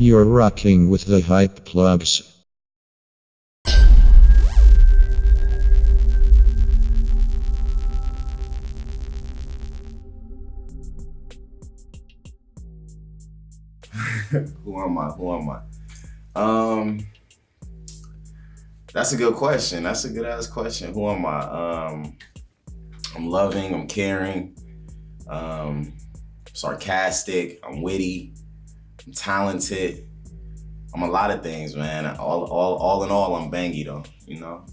You're rocking with the hype plugs. Who am I? That's a good question. That's a good ass question. Who am I? I'm loving, I'm caring, sarcastic, I'm witty, I'm talented. I'm a lot of things, man. All in all, I'm Bangi though, you know?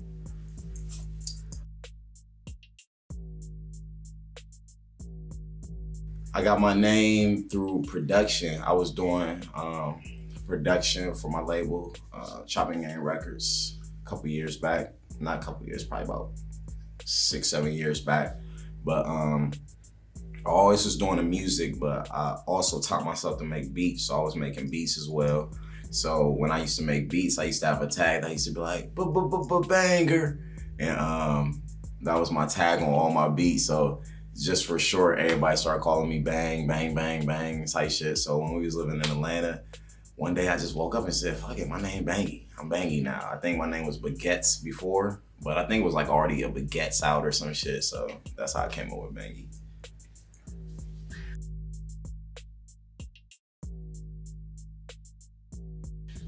I got my name through production. I was doing production for my label, Chopping Gang Records, a couple years back. Not a couple years, probably about 6, 7 years back. But I always was doing the music, but I also taught myself to make beats, so I was making beats as well. So when I used to make beats, I used to have a tag that used to be like, banger. And that was my tag on all my beats. So just for short, everybody started calling me Bang, Bang, Bang, Bang type shit. So when we was living in Atlanta, one day I just woke up and said, fuck it, my name Bangi. I'm Bangi now. I think my name was Baguettes before, but I think it was like already a Baguettes out or some shit. So that's how I came up with Bangi.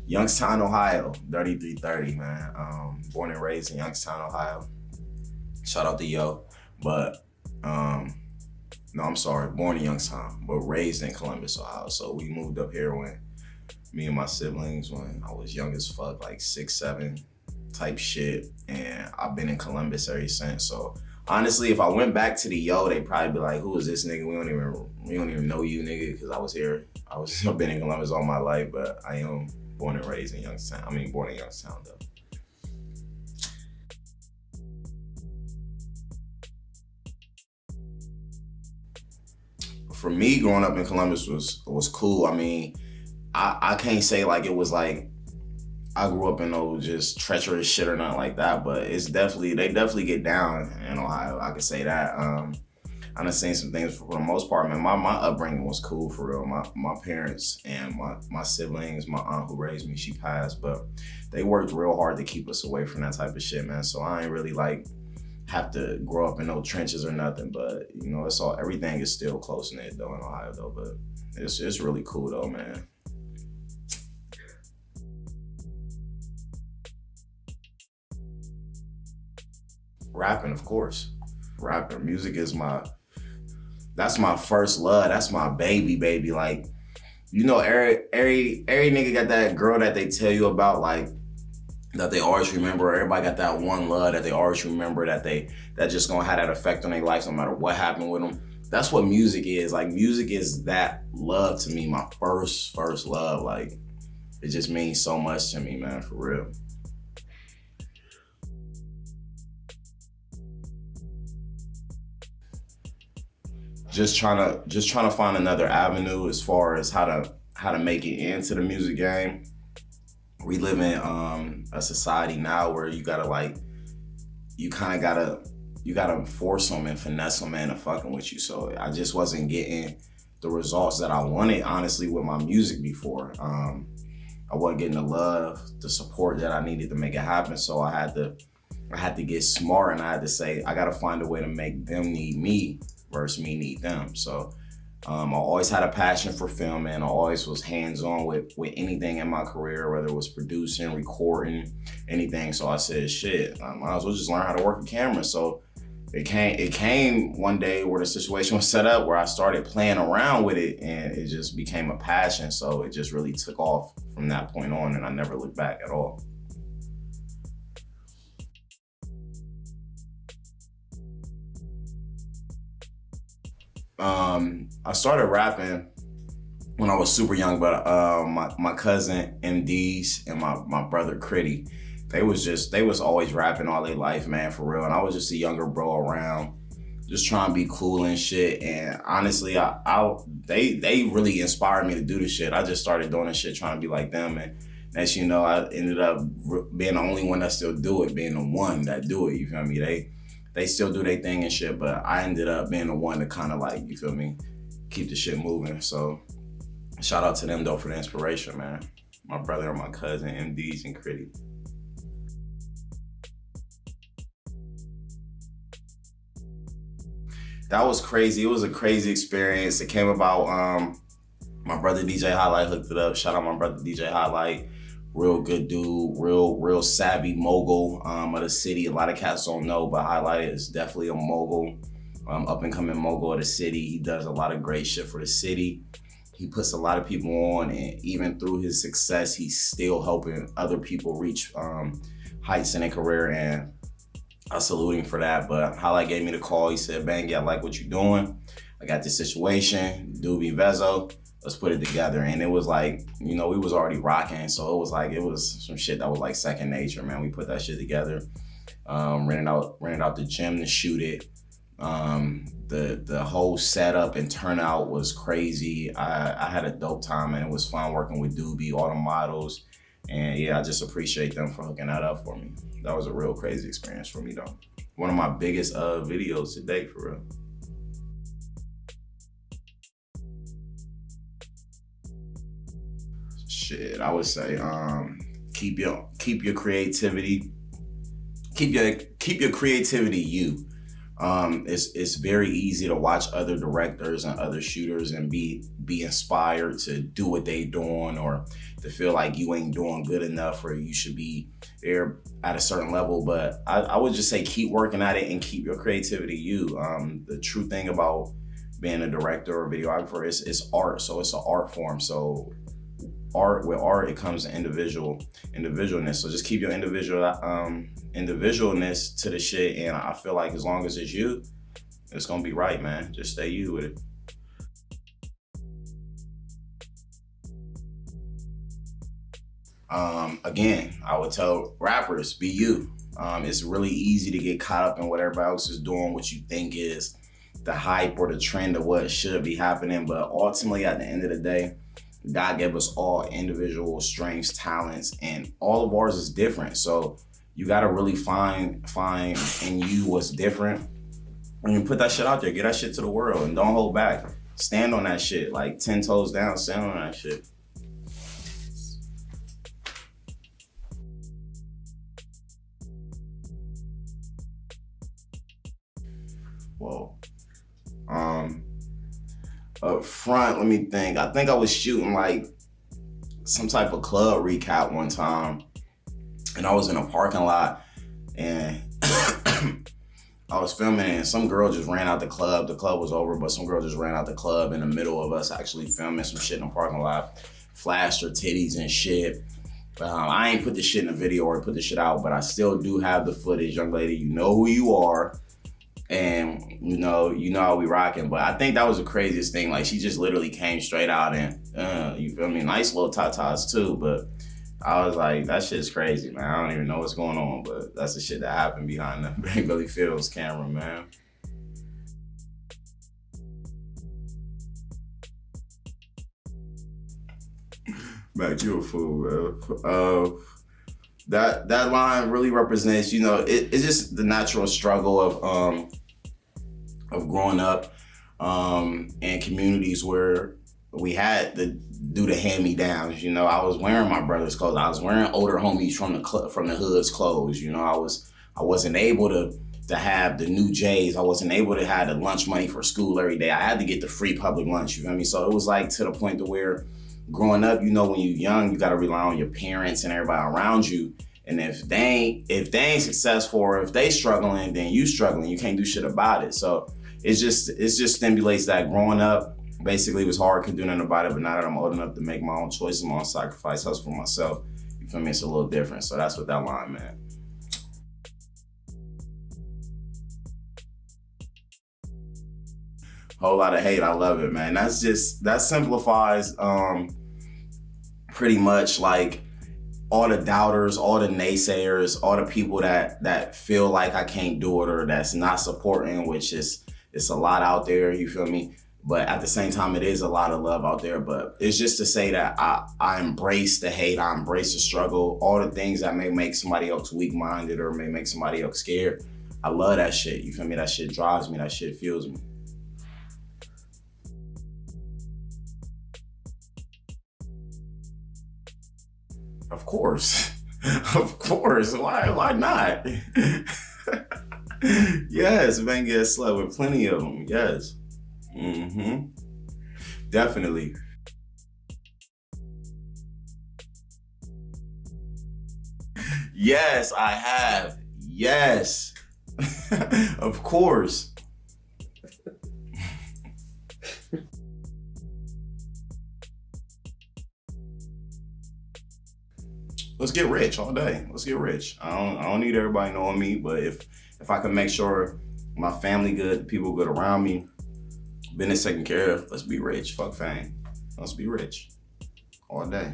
Youngstown, Ohio, 3330, man. Born and raised in Youngstown, Ohio. Shout out to Yo, but no, I'm sorry, born in Youngstown, but raised in Columbus, Ohio. So we moved up here when me and my siblings, when I was young as fuck, like 6, 7 type shit. And I've been in Columbus ever since. So honestly, if I went back to the Yo, they'd probably be like, who is this nigga? We don't even know you, nigga, because I was here. I've been in Columbus all my life, but I am born and raised in Youngstown. Born in Youngstown though. For me, growing up in Columbus was cool. I can't say like it was like I grew up in no just treacherous shit or nothing like that, but they definitely get down in Ohio. I could say that. I done seen some things for the most part, man. My upbringing was cool for real. My parents and my siblings, my aunt who raised me, she passed, but they worked real hard to keep us away from that type of shit, man. So I ain't really like have to grow up in no trenches or nothing, but you know, everything is still close knit though in Ohio though, but it's really cool though, man. Rapping, of course. Rapping, music is that's my first love. That's my baby. Like, you know, every nigga got that girl that they tell you about, like, that they always remember. Everybody got that one love that they always remember, that just gonna have that effect on their life no matter what happened with them. That's what music is. Like, music is that love to me, my first love. Like, it just means so much to me, man, for real. Just trying to find another avenue as far as how to make it into the music game. We live in a society now where you gotta force them and finesse them into fucking with you. So I just wasn't getting the results that I wanted, honestly, with my music before. I wasn't getting the love, the support that I needed to make it happen. So I had to get smart, and I had to say, I gotta find a way to make them need me versus me need them. So I always had a passion for film, and I always was hands-on with anything in my career, whether it was producing, recording, anything. So I said, shit, I might as well just learn how to work a camera. So it came one day where the situation was set up where I started playing around with it, and it just became a passion. So it just really took off from that point on, and I never looked back at all. I started rapping when I was super young, but my cousin MDs and my brother Critty, they was always rapping all their life, man, for real. And I was just a younger bro around, just trying to be cool and shit. And honestly, they really inspired me to do this shit. I just started doing this shit, trying to be like them. And as you know, I ended up being the only one that still do it, being the one that do it. You feel me? They still do their thing and shit, but I ended up being the one to kind of like, you feel me, keep the shit moving. So Shout out to them though for the inspiration, man. My brother and my cousin, MDs and Critty. That was crazy. It was a crazy experience. It came about, my brother DJ Hylyte hooked it up. Shout out my brother DJ Hylyte. Real good dude, real savvy mogul of the city. A lot of cats don't know, but Hylyte is definitely a mogul, up and coming mogul of the city. He does a lot of great shit for the city. He puts a lot of people on, and even through his success, he's still helping other people reach heights in their career, and I salute him for that. But Hylyte gave me the call. He said, Bangi, I like what you're doing. I got this situation, Doobie Vezo. Let's put it together. And it was like, you know, we was already rocking. So it was like, it was some shit that was like second nature, man. We put that shit together. Rented out the gym to shoot it. The whole setup and turnout was crazy. I had a dope time, and it was fun working with Doobie, all the models. And yeah, I just appreciate them for hooking that up for me. That was a real crazy experience for me though. One of my biggest videos to date, for real. Shit, I would say keep your creativity. Keep your creativity you. It's very easy to watch other directors and other shooters and be inspired to do what they doing, or to feel like you ain't doing good enough, or you should be there at a certain level. But I would just say keep working at it and keep your creativity you. The true thing about being a director or videographer is art. So it's an art form. So with art, it comes to individualness. So just keep your individualness to the shit, and I feel like as long as it's you, it's gonna be right, man. Just stay you with it. Again, I would tell rappers, be you. It's really easy to get caught up in what everybody else is doing, what you think is the hype or the trend of what should be happening. But ultimately, at the end of the day, God gave us all individual strengths, talents, and all of ours is different. So you gotta really find in you what's different. When you put that shit out there, get that shit to the world, and don't hold back. Stand on that shit, like 10 toes down, stand on that shit. Whoa. Up front, let me think. I think I was shooting like some type of club recap one time, and I was in a parking lot, and I was filming, and some girl just ran out the club. The club was over, but some girl just ran out the club in the middle of us actually filming some shit in the parking lot, flashed her titties and shit. I ain't put the shit in the video or put the shit out, but I still do have the footage. Young lady, you know who you are. And you know how we rocking. But I think that was the craziest thing. Like, she just literally came straight out, and you feel me? Nice little tatas too. But I was like, that shit's crazy, man. I don't even know what's going on, but that's the shit that happened behind the Billy Fields camera, man. Mac, you a fool, bro. That line really represents, you know, it's just the natural struggle of growing up in communities where we had to do the hand-me-downs. You know, I was wearing my brother's clothes. I was wearing older homies from the hood's clothes. You know, I wasn't able to have the new J's. I wasn't able to have the lunch money for school every day. I had to get the free public lunch. You feel me? So it was like to the point to where growing up, you know, when you're young, you got to rely on your parents and everybody around you. And if they ain't successful, or if they struggling, then you struggling. You can't do shit about it. So it just stimulates that growing up. Basically, it was hard, couldn't do nothing about it. But now that I'm old enough to make my own choices, my own sacrifice, hustle for myself, you feel me? It's a little different. So that's what that line meant. Whole lot of hate. I love it, man. That simplifies pretty much like all the doubters, all the naysayers, all the people that feel like I can't do it or that's not supporting, which it's a lot out there, you feel me? But at the same time, it is a lot of love out there. But it's just to say that I embrace the hate, I embrace the struggle, all the things that may make somebody else weak-minded or may make somebody else scared. I love that shit, you feel me? That shit drives me, that shit fuels me. Of course. Of course. Why not? Yes, Bangi has slept with plenty of them. Yes. Mm-hmm. Definitely. Yes, I have. Yes. Of course. Let's get rich all day. Let's get rich. I don't need everybody knowing me, but if I can make sure my family good, people good around me, business taken care of, let's be rich. Fuck fame. Let's be rich all day.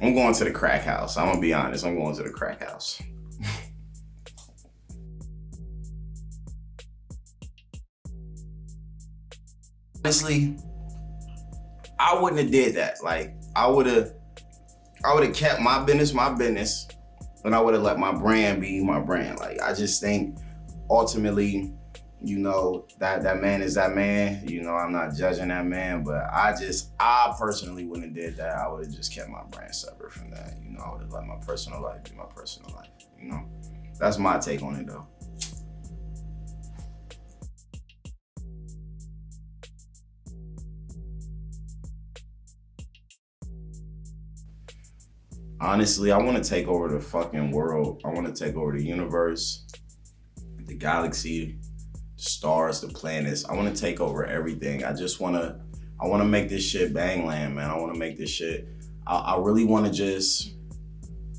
I'm going to the crack house. I'm gonna be honest. I'm going to the crack house. Honestly, I wouldn't have did that. Like I would have kept my business, and I would have let my brand be my brand. Like I just think ultimately, you know, that man is that man. You know, I'm not judging that man, but I personally wouldn't have did that. I would have just kept my brand separate from that. You know, I would have let my personal life be my personal life. You know, that's my take on it though. Honestly, I want to take over the fucking world. I want to take over the universe, the galaxy, the stars, the planets. I want to take over everything. I want to make this shit bangland, man. I want to make this shit. I really want to just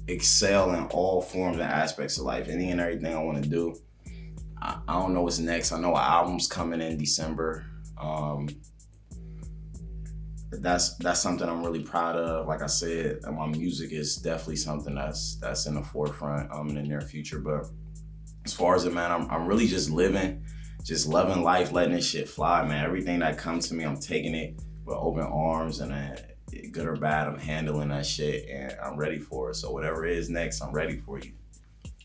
excel in all forms and aspects of life. Any and everything I want to do. I don't know what's next. I know an album's coming in December. That's something I'm really proud of. Like I said, my music is definitely something that's in the forefront in the near future. But as far as it, man, I'm really just living, just loving life, letting this shit fly, man. Everything that comes to me, I'm taking it with open arms, and good or bad, I'm handling that shit, and I'm ready for it. So whatever is next, I'm ready for you.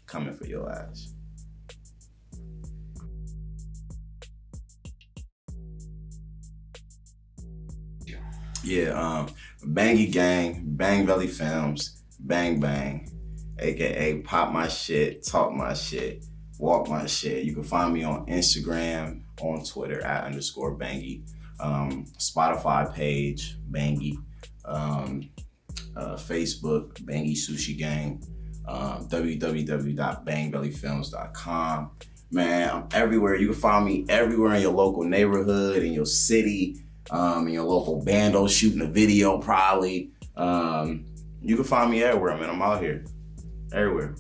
Coming for your ass. Yeah, Bangi Gang, Bang Belly Films, Bang Bang, aka Pop My Shit, Talk My Shit, Walk My Shit. You can find me on Instagram, on Twitter @_Bangi, Spotify page, Bangi, Facebook, Bangi Sushi Gang, www.bangbellyfilms.com. Man, I'm everywhere. You can find me everywhere in your local neighborhood, in your city, in your local bando shooting a video probably. You can find me everywhere, man. I'm out here, everywhere.